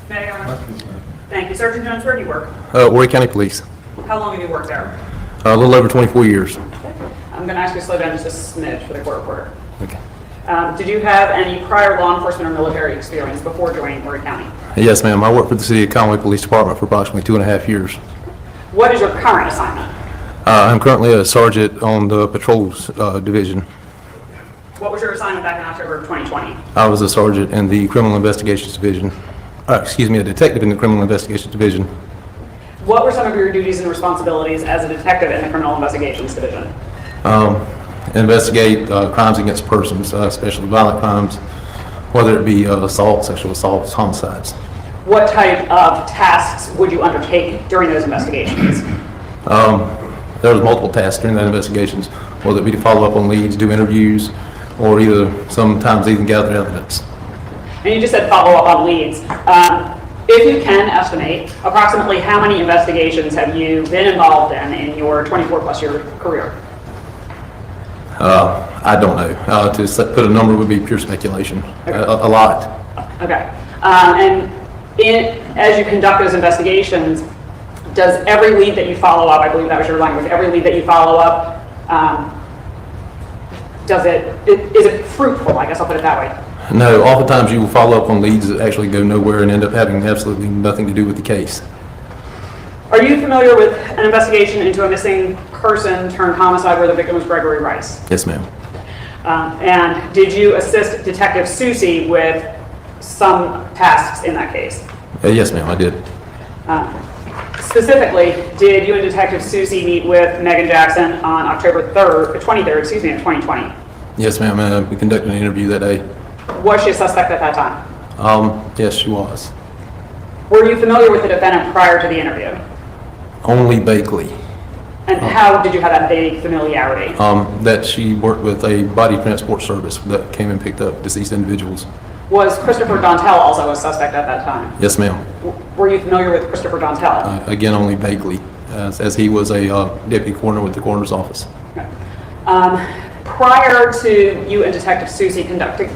May I? Thank you. Sergeant Jones, where do you work? Horry County Police. How long have you worked there? A little over 24 years. I'm going to ask you to slow down just a smidge for the court reporter. Okay. Did you have any prior law enforcement or military experience before joining Horry County? Yes, ma'am. I worked for the City of Conway Police Department for approximately 2.5 years. What is your current assignment? I'm currently a sergeant on the patrols division. What was your assignment back in October of 2020? I was a sergeant in the criminal investigations division. A detective in the criminal investigations division. What were some of your duties and responsibilities as a detective in the criminal investigations division? Investigate crimes against persons, especially violent crimes, whether it be assault, sexual assaults, homicides. What type of tasks would you undertake during those investigations? There was multiple tasks during that investigations, whether it be to follow up on leads, do interviews, or sometimes even gather evidence. And you just said follow up on leads. If you can estimate, approximately how many investigations have you been involved in your 24-plus year career? I don't know. To put a number would be pure speculation. Okay. A lot. Okay. As you conduct those investigations, does every lead that you follow up, I believe that was your language, every lead that you follow up, is it fruitful? I guess I'll put it that way. No, oftentimes you will follow up on leads that actually go nowhere and end up having absolutely nothing to do with the case. Are you familiar with an investigation into a missing person turned homicide where the victim was Gregory Rice? Yes, ma'am. And did you assist Detective Susie with some tasks in that case? Yes, ma'am, I did. Specifically, did you and Detective Susie meet with Megan Jackson on October 23rd, of 2020? Yes, ma'am. We conducted an interview that day. Was she a suspect at that time? Yes, she was. Were you familiar with the defendant prior to the interview? Only vaguely. And how did you have that vague familiarity? That she worked with a body transport service that came and picked up deceased individuals. Was Christopher Dontel also a suspect at that time? Yes, ma'am. Were you familiar with Christopher Dontel? Again, only vaguely, as he was a deputy coroner with the coroner's office. Okay. Prior to you and Detective Susie conducting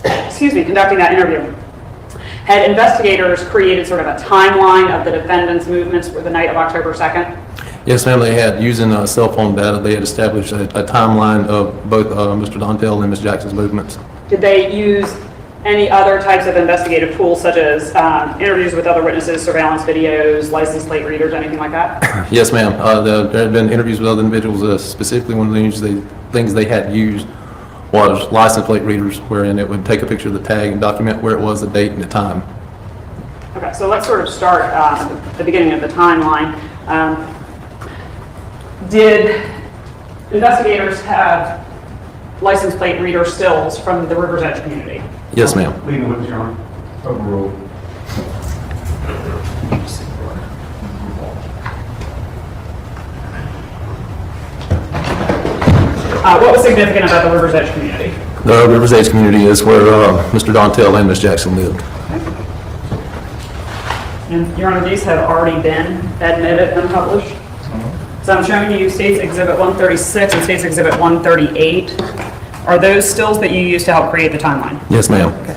that interview, had investigators created sort of a timeline of the defendant's movements for the night of October 2nd? Yes, ma'am. They had, using cell phone data, they had established a timeline of both Mr. Dontel and Ms. Jackson's movements. Did they use any other types of investigative tools, such as interviews with other witnesses, surveillance videos, license plate readers, anything like that? Yes, ma'am. There had been interviews with other individuals. Specifically, one of the things they had used was license plate readers, wherein it would take a picture of the tag and document where it was, the date and the time. Okay, so let's sort of start at the beginning of the timeline. Did investigators have license plate reader stills from the River's Edge community? Yes, ma'am. Leading witness, Your Honor. Overruled. What was significant about the River's Edge community? The River's Edge community is where Mr. Dontel and Ms. Jackson lived. And Your Honor, these have already been admitted and published. So I'm showing you States Exhibit 136 and States Exhibit 138. Are those stills that you used to help create the timeline? Yes, ma'am. Okay.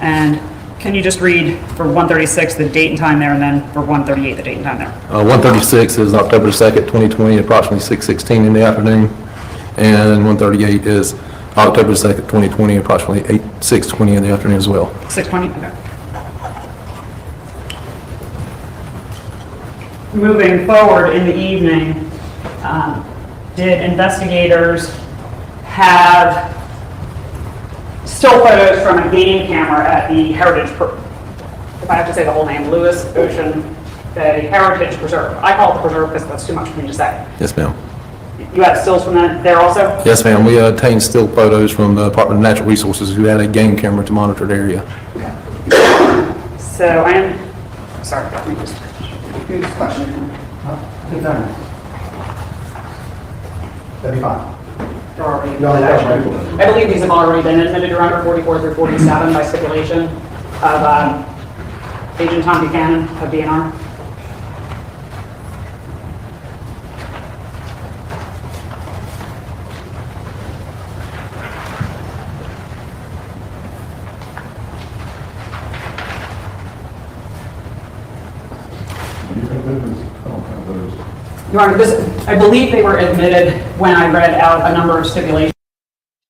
And can you just read for 136 the date and time there, and then for 138 the date and time there? 136 is October 2nd, 2020, approximately 6:16 in the afternoon. And 138 is October 2nd, 2020, approximately 6:20 in the afternoon as well. 6:20? Okay. Moving forward in the evening, did investigators have still photos from a game camera at the Heritage, if I have to say the whole name, Lewis Ocean Bay Heritage Preserve? I call it the preserve because that's too much for me to say. Yes, ma'am. You have stills from that there also? Yes, ma'am. We obtained still photos from the Department of Natural Resources, who had a game camera to monitor the area. So I am, sorry, let me just use the question. Good time. That'd be fine. They're already- No, that's right. I believe these have already been admitted, Your Honor, 44 through 47 by stipulation of Agent Tom Buchanan of DNR. You think that is, I don't have those. Your Honor, I believe they were admitted when I read out a number of stipulations.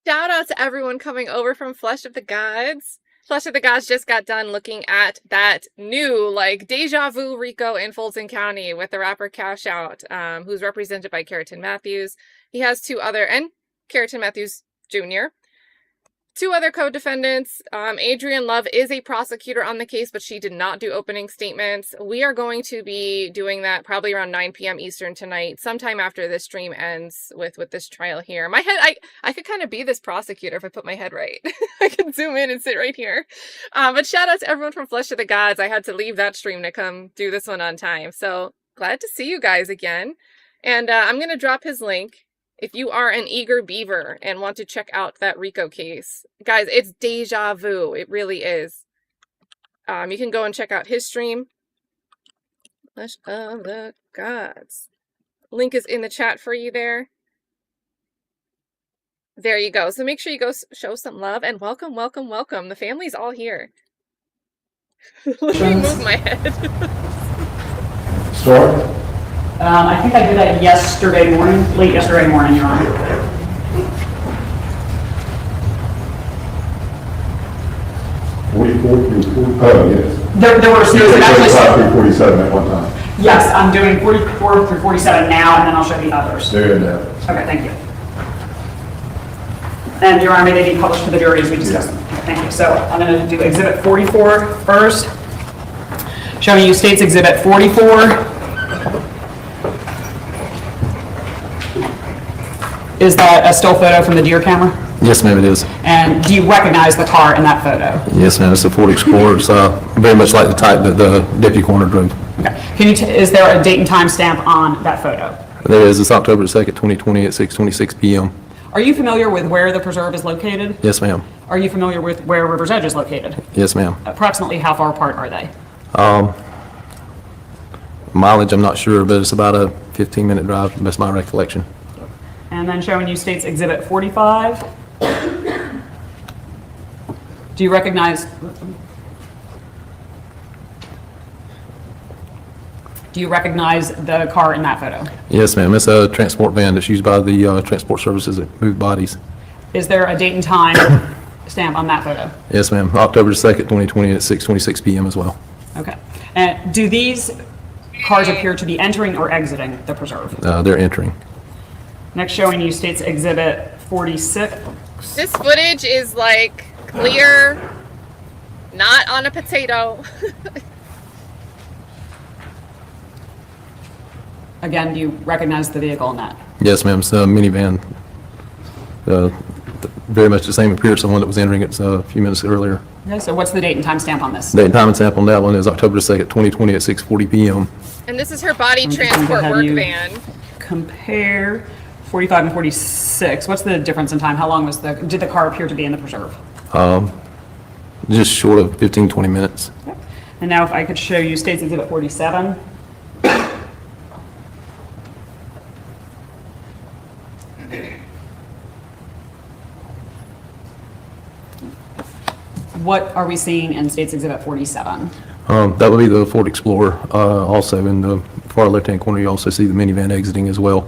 Shout out to everyone coming over from Flesh of the Gods. Flesh of the Gods just got done looking at that new, like, deja vu Rico in Fulton County with the rapper Cash Out, who's represented by Carrington Matthews. He has two other, and Carrington Matthews Jr., two other co-defendants. Adrienne Love is a prosecutor on the case, but she did not do opening statements. We are going to be doing that probably around 9 p.m. Eastern tonight, sometime after this stream ends with this trial here. My head, I could kind of be this prosecutor if I put my head right. I could zoom in and sit right here. But shout out to everyone from Flesh of the Gods. I had to leave that stream to come do this one on time. So glad to see you guys again. And I'm going to drop his link. If you are an eager beaver and want to check out that Rico case, guys, it's deja vu. It really is. You can go and check out his stream. Flesh of the Gods. Link is in the chat for you there. There you go. So make sure you go show some love and welcome, welcome, welcome. The family's all here. Let me move my head. Start. I think I did that yesterday morning, late yesterday morning, Your Honor. 44 through 40, oh, yes. There were You said actually, 45 through 47 at one time. yes, I'm doing 44 through 47 now, and then I'll show the others. There you go. Okay, thank you. And Your Honor, may they be published to the jury as we discussed them. Thank you. So I'm going to do Exhibit 44 first. Showing you State's Exhibit 44. Is that a still photo from the deer camera? Yes, ma'am, it is. And do you recognize the car in that photo? Yes, ma'am, it's a Ford Explorer. It's very much like the type that the deputy coroner drove. Okay. Can you is there a date and time stamp on that photo? There is. It's October 2nd, 2020 at 6:26 p.m. Are you familiar with where the preserve is located? Yes, ma'am. Are you familiar with where River's Edge is located? Yes, ma'am. Approximately how far apart are they? Mileage, I'm not sure, but it's about a 15-minute drive, that's my recollection. And then showing you State's Exhibit 45. Do you recognize the car in that photo? Yes, ma'am. It's a transport van that's used by the transport services that move bodies. Is there a date and time stamp on that photo? Yes, ma'am. October 2nd, 2020 at 6:26 p.m. as well. Okay. And do these cars appear to be entering or exiting the preserve? They're entering. Next, showing you State's Exhibit 46. This footage is like clear, not on a potato. Again, do you recognize the vehicle in that? Yes, ma'am. It's a minivan. Very much the same appearance of one that was entering it a few minutes earlier. Okay, so what's the date and time stamp on this? Date and time and sample on that one is October 2nd, 2020 at 6:40 p.m. And this is her body just going transport to have work you van. Compare 45 and 46. What's the difference in time? How long did the car appear to be in the preserve? Just short of 15, 20 minutes. Okay. And now if I could show you State's Exhibit 47. What are we seeing in State's Exhibit 47? That would be the Ford Explorer. Also in the far left-hand corner, you also see the minivan exiting as well.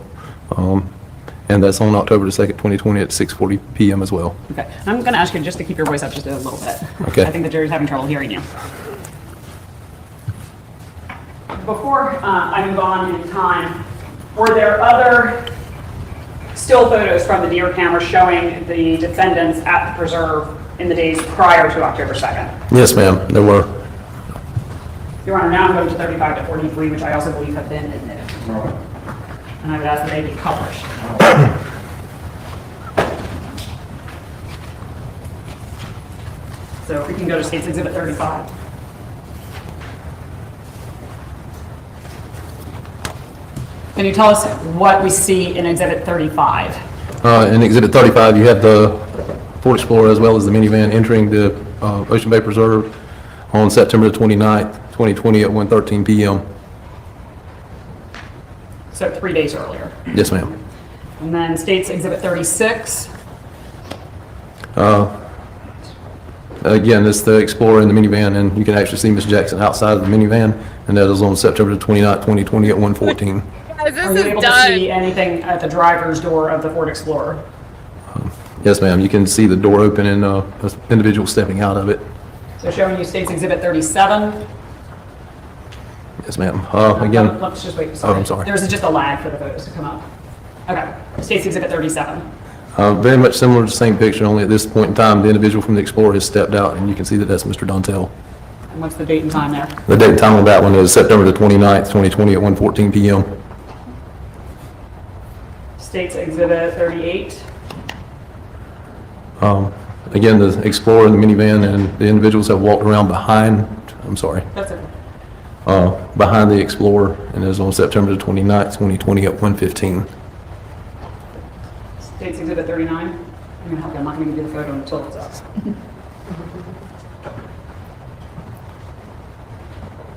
And that's on October the 2nd, 2020 at 6:40 p.m. as well. Okay. I'm going to ask you just to keep your voice up just a little bit. Okay. I think the jury's having trouble hearing you. Before I move on in time, were there other still photos from the deer camera showing the defendants at the preserve in the days prior to October 2nd? Yes, ma'am, there were. Your Honor, now I'm going to 35 to 43, which I also believe have been admitted. All right. And I would ask that they be published. So if we can go to State's Exhibit 35. Can you tell us what we see in Exhibit 35? In Exhibit 35, you have the Ford Explorer as well as the minivan entering the Ocean Bay Preserve on September the 29th, 2020 at 1:13 p.m. So 3 days earlier. Yes, ma'am. And then State's Exhibit 36. Again, it's the Explorer and the minivan, and you can actually see Miss Jackson outside of the minivan, and that is on September 29th, 2020 at 1:14. Guys, this Are you is able to done. see anything at the driver's door of the Ford Explorer? Yes, ma'am. You can see the door open and an individual stepping out of it. So showing you State's Exhibit 37. Yes, ma'am. Again, Let's just wait. Oh, I'm sorry. There's just a lag for the photos to come up. Okay, State's Exhibit 37. very much similar to the same picture, only at this point in time, the individual from the Explorer has stepped out, and you can see that that's Mr. Dontel. And what's the date and time there? The date and time on that one is September the 29th, 2020 at 1:14 p.m. State's Exhibit 38. Again, the Explorer and the minivan and the individuals have walked around behind, I'm sorry, That's it. behind the Explorer, and it is on September the 29th, 2020 at 1:15. State's Exhibit 39. I'm gonna help you. I'm not gonna give you the photo until it's up.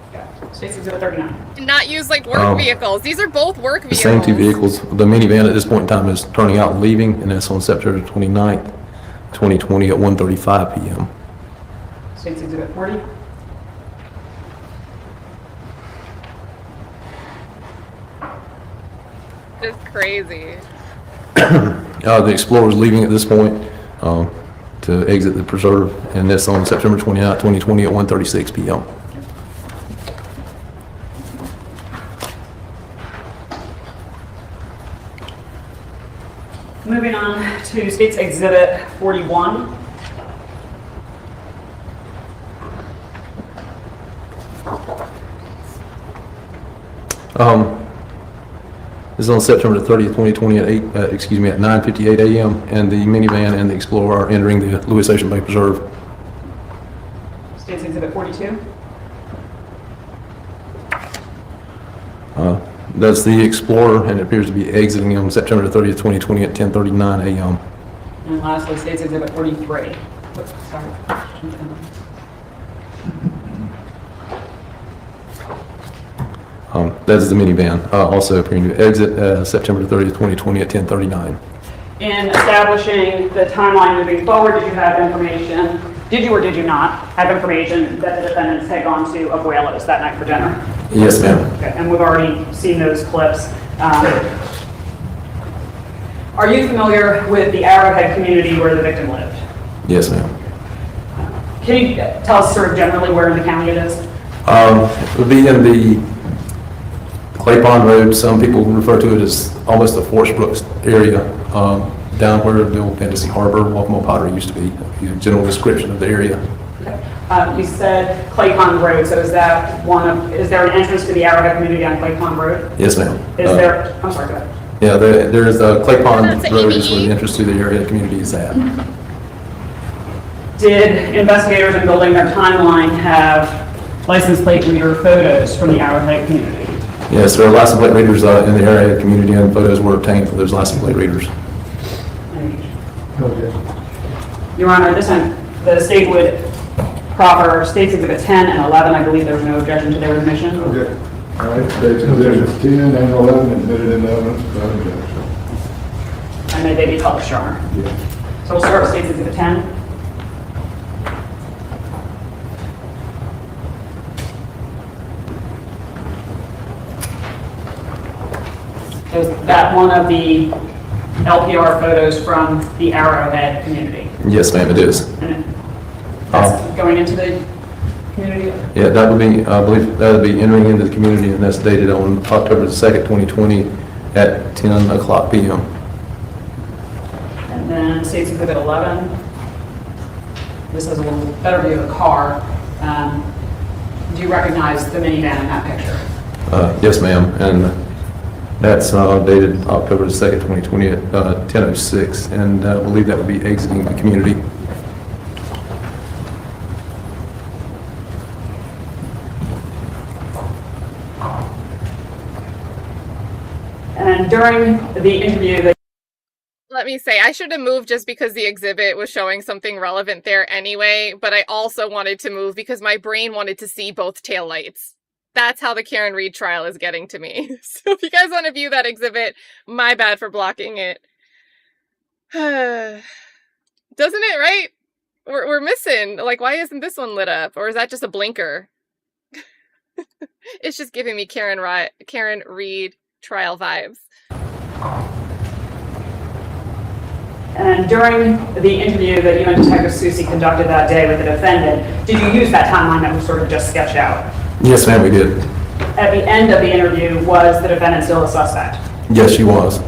Okay. State's Exhibit 39. And not use like work vehicles. These are both work The vehicles. same two vehicles. The minivan at this point in time is turning out and leaving, and that's on September 29th, 2020 at 1:35 p.m. State's Exhibit 40. It's crazy. The Explorer is leaving at this point to exit the preserve, and that's on September 29th, 2020 at 1:36 p.m. Moving on to State's Exhibit 41. This is on September 30th, 2020 at 9:58 a.m. and the minivan and the Explorer are entering the Lewis Ocean Bay Preserve. State's Exhibit 42. That's the Explorer, and it appears to be exiting on September 30th, 2020 at 10:39 a.m. And lastly, State's Exhibit 43. Oops, sorry. That is the minivan, also appearing to exit September 30th, 2020 at 10:39. In establishing the timeline moving forward, did you have information, did you or did you not have information that the defendants had gone to Abuelos that night for dinner? Yes, ma'am. Okay, and we've already seen those clips. Are you familiar with the Arrowhead community where the victim lived? Yes, ma'am. Can you tell us sort of generally where in the county it is? It would be in the Clay Pond Road. Some people refer to it as almost the Forest Brooks area, down where the old Fantasy Harbor, Walkmore Pottery used to be. A general description of the area. You said Clay Pond Road, so is that is there an entrance to the Arrowhead community on Clay Pond Road? Yes, ma'am. Is there, I'm sorry, go ahead. Yeah, there is Clay Pond That's Road is where ABE. the entrance to the area community is at. Did investigators in building their timeline have license plate reader photos from the Arrowhead community? Yes, there are license plate readers in the area community, and photos were obtained for those license plate readers. Your Honor, this time, the state would proffer States Exhibit 10 and 11. I believe there's no objection to their admission. Okay. All right, State's Exhibits 10 and 11 admitted in evidence without objection. And may they be published, Your Honor. Yes. So we'll start with States Exhibit 10. Is that one of the LPR photos from the Arrowhead community? Yes, ma'am, it is. And that's going into the community? Yeah, that would be, I believe that would be entering into the community, and that's dated on October the 2nd, 2020 at 10 o'clock p.m. And then States Exhibit 11. This has a little better view of the car. Do you recognize the minivan in that picture? Yes, ma'am, and that's dated October the 2nd, 2020 at 10:06, and I believe that would be exiting the community. And during the interview, Let me say, I should have moved just because the exhibit was showing something relevant there anyway, but I also wanted to move because my brain wanted to see both taillights. That's how the Karen Reed trial is getting to me. So if you guys want to view that exhibit, my bad for blocking it. Doesn't it, right? we're missing. Like, why isn't this one lit up? Or is that just a blinker? It's just giving me Karen Reed trial vibes. And during the interview that you and Detective Susie conducted that day with the defendant, did you use that timeline that was sort of just sketched out? Yes, ma'am, we did. At the end of the interview, was the defendant still a suspect? Yes, she was.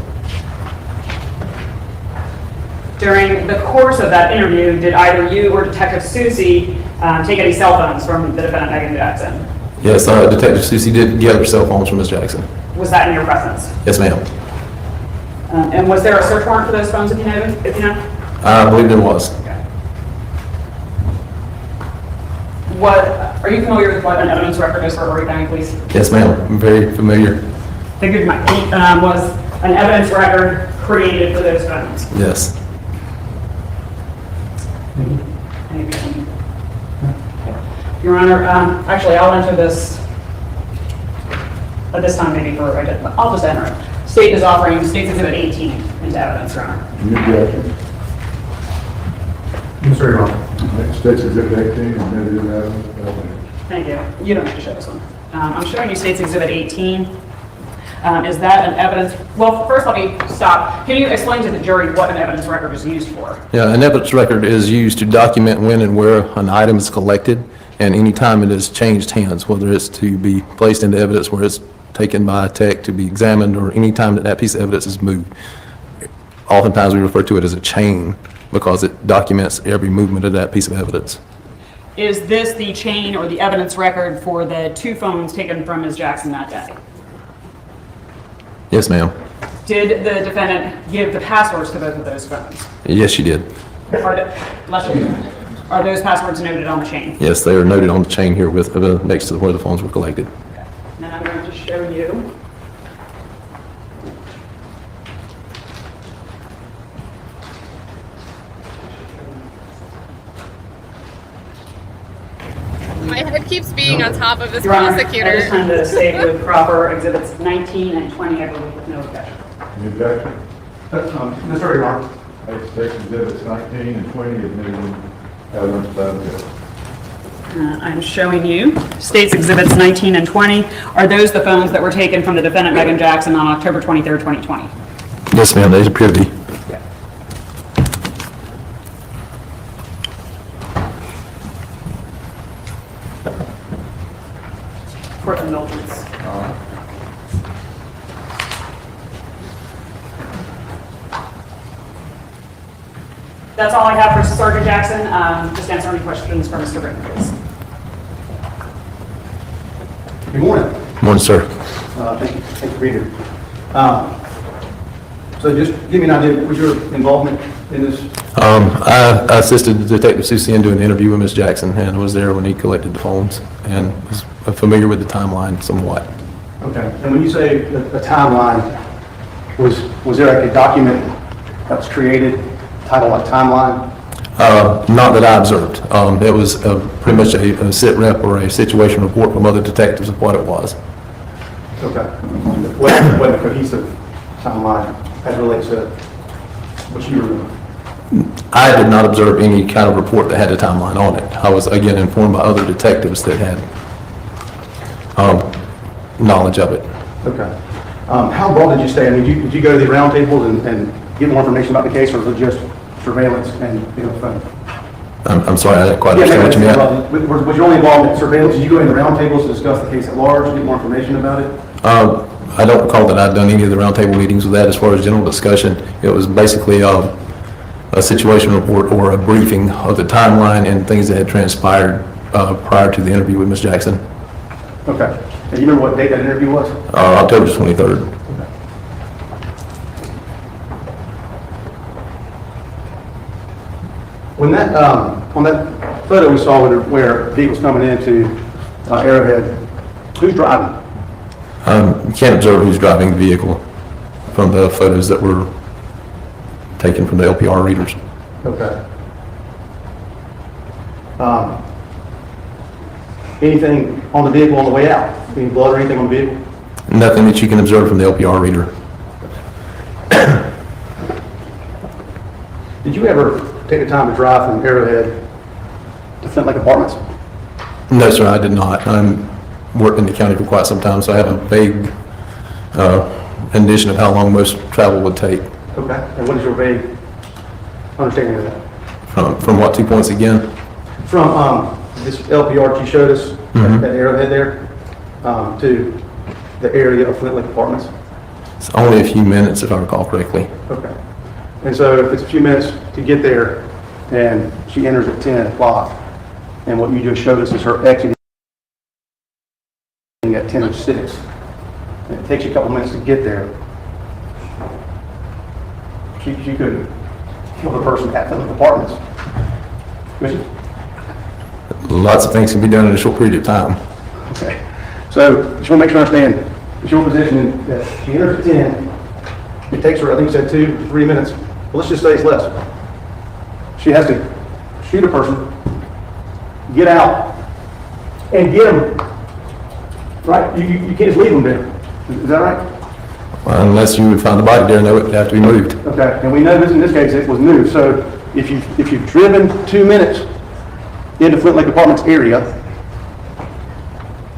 During the course of that interview, did either you or Detective Susie take any cell phones from the defendant, Megan Jackson? Yes, Detective Susie did gather cell phones from Ms. Jackson. Was that in your presence? Yes, ma'am. And was there a search warrant for those phones, if you know? I believe there was. Okay. Are you familiar with what an evidence record is for Horry County Police? Yes, ma'am. I'm very familiar. Figured you might. Was an evidence record created for those phones? Yes. Your Honor, actually, I'll enter this at this time, maybe I'll just enter it. State is offering State's Exhibit 18 into evidence, Your Honor. Objection. Mr. Ron. State's Exhibit 18, admitted in evidence. Thank you. You don't have to show this one. I'm showing you State's Exhibit 18. Is that an evidence? Well, first let me stop. Can you explain to the jury what an evidence record is used for? Yeah, an evidence record is used to document when and where an item is collected and any time it has changed hands, whether it's to be placed into evidence where it's taken by a tech to be examined or any time that piece of evidence is moved. Oftentimes we refer to it as a chain because it documents every movement of that piece of evidence. Is this the chain or the evidence record for the 2 phones taken from Ms. Jackson that day? Yes, ma'am. Did the defendant give the passwords to both of those phones? Yes, she did. Are those passwords noted on the chain? Yes, they are noted on the chain here with next to where the phones were collected. Okay. Then I'm going to show you. My head keeps being on top of this Your Honor, prosecutor. I just tend to state with proper exhibits 19 and 20, I believe, with no objection. Any objection? Mr. Ron. State's Exhibits 19 and 20, admitted in evidence without objection. I'm showing you State's Exhibits 19 and 20. Are those the phones that were taken from the defendant, Megan Jackson, on October 23rd, 2020? Yes, ma'am, they appear to be. For indulgence. That's all I have for Sergeant Jackson. Just answer any questions for Mr. Britton, please. Good morning. Morning, sir. Thank you for being here. So just give me an idea, what was your involvement in this? I assisted Detective Susie in doing an interview with Ms. Jackson and was there when he collected the phones and was familiar with the timeline somewhat. Okay, and when you say a timeline, was there like a document that was created, titled like timeline? Not that I observed. It was pretty much a sit rep or a situation report from other detectives of what it was. Okay. What a cohesive timeline as relates to what you remember? I did not observe any kind of report that had a timeline on it. I was, again, informed by other detectives that had knowledge of it. Okay. How broad did you stay? I mean, did you go to the round tables and get more information about the case, or was it just surveillance and, phone? I'm sorry, I didn't quite understand what you meant. Was you only involved in surveillance? Did you go in the round tables to discuss the case at large, get more information about it? I don't recall that I'd done any of the roundtable meetings with that as far as general discussion. It was basically a situation report or a briefing of the timeline and things that had transpired prior to the interview with Ms. Jackson. Okay. And you remember what date that interview was? October 23rd. Okay. When that, on that photo we saw where vehicles coming into Arrowhead, who's driving? You can't observe who's driving the vehicle from the photos that were taken from the LPR readers. Okay. Anything on the vehicle on the way out? Any blood or anything on the vehicle? Nothing that you can observe from the LPR reader. Did you ever take the time to drive from Arrowhead to Flint Lake Apartments? No, sir, I did not. I'm worked in the county for quite some time, so I have a vague rendition of how long most travel would take. Okay. And what is your vague understanding of that? From what 2 points again? From this LPR you showed us, that arrowhead there, to the area of Flint Lake Apartments? It's only a few minutes, if I recall correctly. Okay. And so if it's a few minutes to get there, and she enters at 10 o'clock, and what you just showed us is her exiting at 10:06, and it takes you a couple minutes to get there, she could kill the person at Flint Lake Apartments. Could she? Lots of things can be done in a short period of time. Okay. So, just want to make sure I understand, it's your position that she enters at 10, it takes her, I think you said 2 to 3 minutes, well, let's just say it's less. She has to shoot a person, get out, and get them, right? You can't just leave them there. Is that right? Unless you would find the body there, and they would have to be moved. Okay, and we know this, in this case, it was moved, so if you've driven 2 minutes into Flint Lake Apartments area,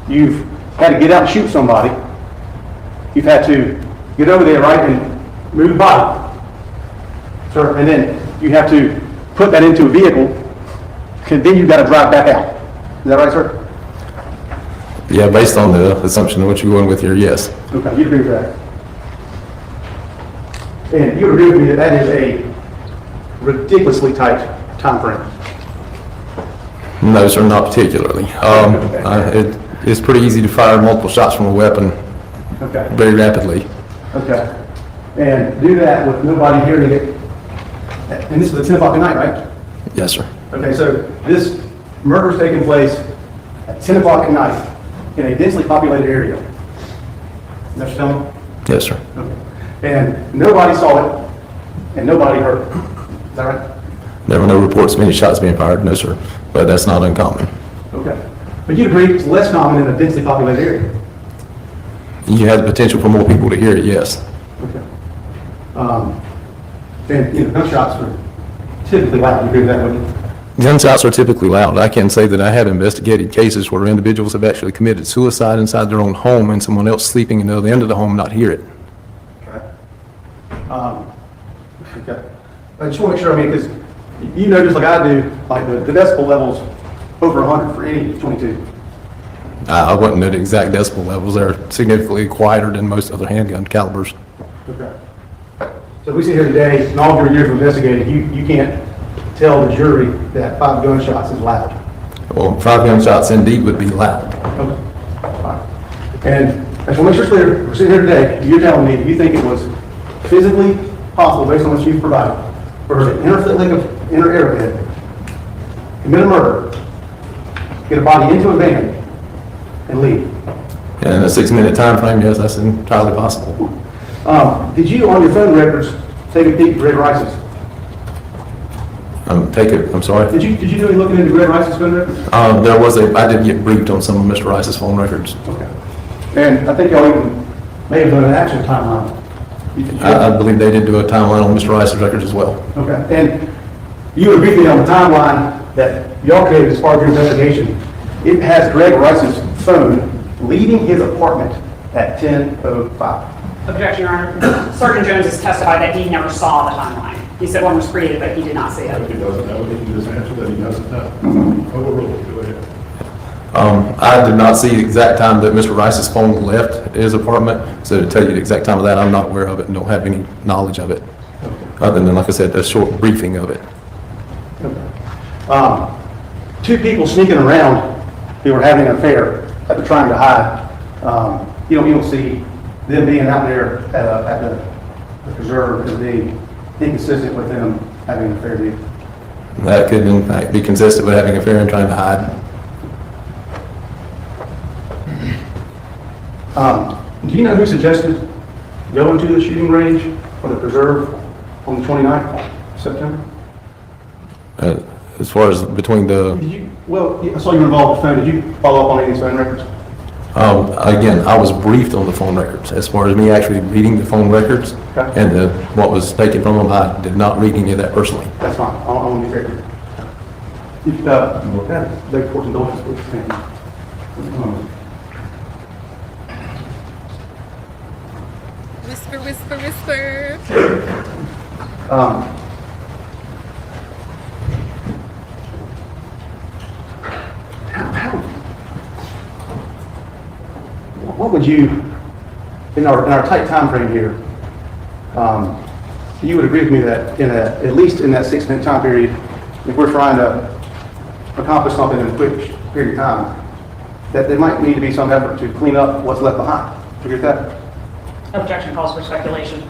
you've had to get out and shoot somebody, you've had to get over there, right, and move the body, sir, and then you have to put that into a vehicle, and then you've got to drive back out. Is that right, sir? Yeah, based on the assumption of what you're going with here, yes. Okay, you agree with that? And you agree with me that that is a ridiculously tight time frame? No, sir, not particularly. It's pretty easy to fire multiple shots from a weapon Okay. very rapidly. Okay. And do that with nobody hearing it. And this is at 10 o'clock at night, right? Yes, sir. Okay, so this murder's taking place at 10 o'clock at night in a densely populated area. Is that what you're telling me? Yes, sir. Okay. And nobody saw it, and nobody heard it. Is that right? There were no reports of any shots being fired, no, sir, but that's not uncommon. Okay. But you agree it's less common in a densely populated area? You have the potential for more people to hear it, yes. Okay. And, gunshots are typically loud. You agree with that, wouldn't you? Gunshots are typically loud. I can say that I have investigated cases where individuals have actually committed suicide inside their own home and someone else sleeping in the other end of the home not hear it. Okay. Okay. I just want to make sure, because you know just like I do, like the decibel levels over 100 for any 22. I wasn't at exact decibel levels. They're significantly quieter than most other handgun calibers. Okay. So we sit here today, in all of your years of investigating, you can't tell the jury that 5 gunshots is loud. Well, 5 gunshots indeed would be loud. Okay. Fine. And I just want to make sure it's clear, we're sitting here today, you're telling me you think it was physically possible, based on what you've provided, for her to enter Arrowhead, commit a murder, get a body into a van, and leave. In a 6-minute time frame, yes, that's entirely possible. Did you, on your phone records, take a peek at Red Rice's? I'm sorry. Did you do any looking into Red Rice's phone records? I did get briefed on some of Mr. Rice's phone records. Okay. And I think y'all even may have done an actual timeline. I believe they did do a timeline on Mr. Rice's records as well. Okay. And you agree with me on the timeline that y'all created as part of your investigation. It has Greg Rice's phone leaving his apartment at 10:05. Objection, Your Honor. Sergeant Jones has testified that he never saw the timeline. He said one was created, but he did not see If it. he doesn't know, he can just answer that he doesn't know. Overruled, go ahead. I did not see the exact time that Mr. Rice's phone left his apartment, so to tell you the exact time of that, I'm not aware of it and don't have any knowledge of it, other than, like I said, a short briefing of it. Okay. 2 people sneaking around who were having an affair that they're trying to hide. You don't see them being out there at the preserve as being inconsistent with them having an affair. That could, in fact, be consistent with having an affair and trying to hide. Do you know who suggested going to the shooting range for the preserve on the 29th of September? As far as between the, Well, I saw you were involved with phone. Did you follow up on any of these phone records? again, I was briefed on the phone records. As far as me actually reading the phone records Okay. and what was taken from them, I did not read any of that personally. That's fine. I want to be fair. They report indulgence, please. Whisper, whisper, whisper. What would you, in our tight time frame here, you would agree with me that at least in that 6-minute time period, if we're trying to accomplish something in a quick period of time, that there might need to be some effort to clean up what's left behind. Do you agree with that? Objection calls for speculation.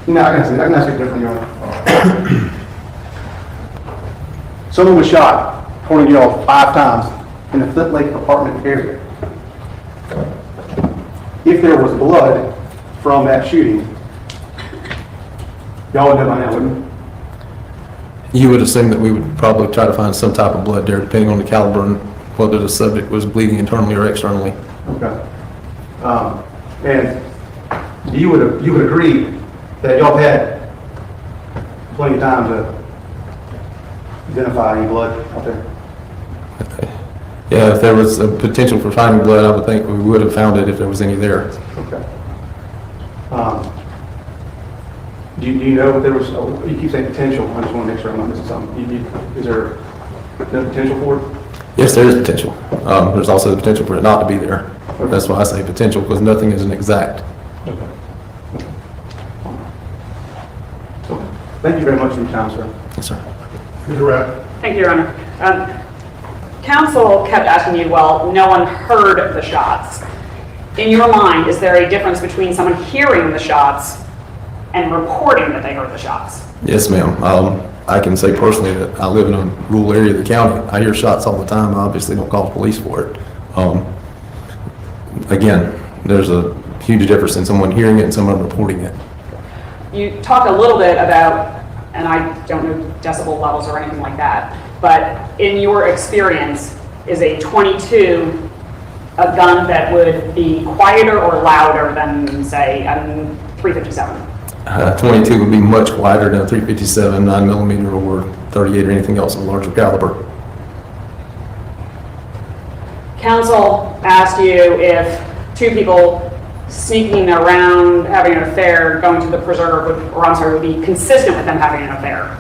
No, I can ask it differently, Your Honor. Someone was shot, according to y'all, 5 times in the Flint Lake apartment area. If there was blood from that shooting, y'all would know by now, wouldn't you? You would assume that we would probably try to find some type of blood there, depending on the caliber and whether the subject was bleeding internally or externally. Okay. And you would agree that y'all had plenty of time to identify any blood out there? Yeah, if there was a potential for finding blood, I would think we would have found it if there was any there. Okay. Do you know if there was, you keep saying potential, I just want to make sure I'm not missing something. Is there no potential for it? Yes, there is potential. There's also the potential for it not to be there. That's why I say potential, because nothing is an exact. Okay. Thank you very much for your time, sir. Yes, sir. Good wrap. Thank you, Your Honor. Counsel kept asking you, well, no one heard the shots. In your mind, is there a difference between someone hearing the shots and reporting that they heard the shots? Yes, ma'am. I can say personally that I live in a rural area of the county. I hear shots all the time. I obviously don't call the police for it. Again, there's a huge difference in someone hearing it and someone reporting it. You talked a little bit about, and I don't know decibel levels or anything like that, but in your experience, is a .22 a gun that would be quieter or louder than, say, a .357? 22 would be much quieter than a .357, 9mm, or 38, or anything else of a larger caliber. Counsel asked you if 2 people sneaking around, having an affair, going to the preserve, would be consistent with them having an affair.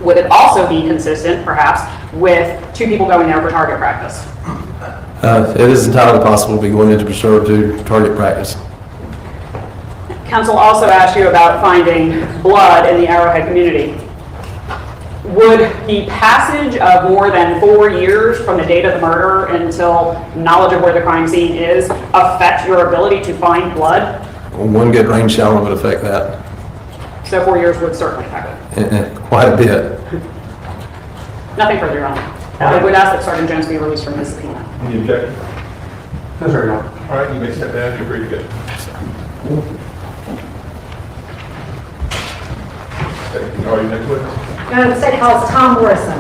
Would it also be consistent, perhaps, with 2 people going there for target practice? It is entirely possible to be going into preserve to target practice. Counsel also asked you about finding blood in the Arrowhead community. Would the passage of more than 4 years from the date of the murder until knowledge of where the crime scene is affect your ability to find blood? One good rain shower would affect that. So 4 years would certainly affect it. Quite a bit. Nothing further, Your Honor. I would ask that Sergeant Jones be released from this subpoena. Any objection? No, sir, Your Honor. All right, you may step down, you're free to go. All right, next witness. Go to the State House, Tom Morrison.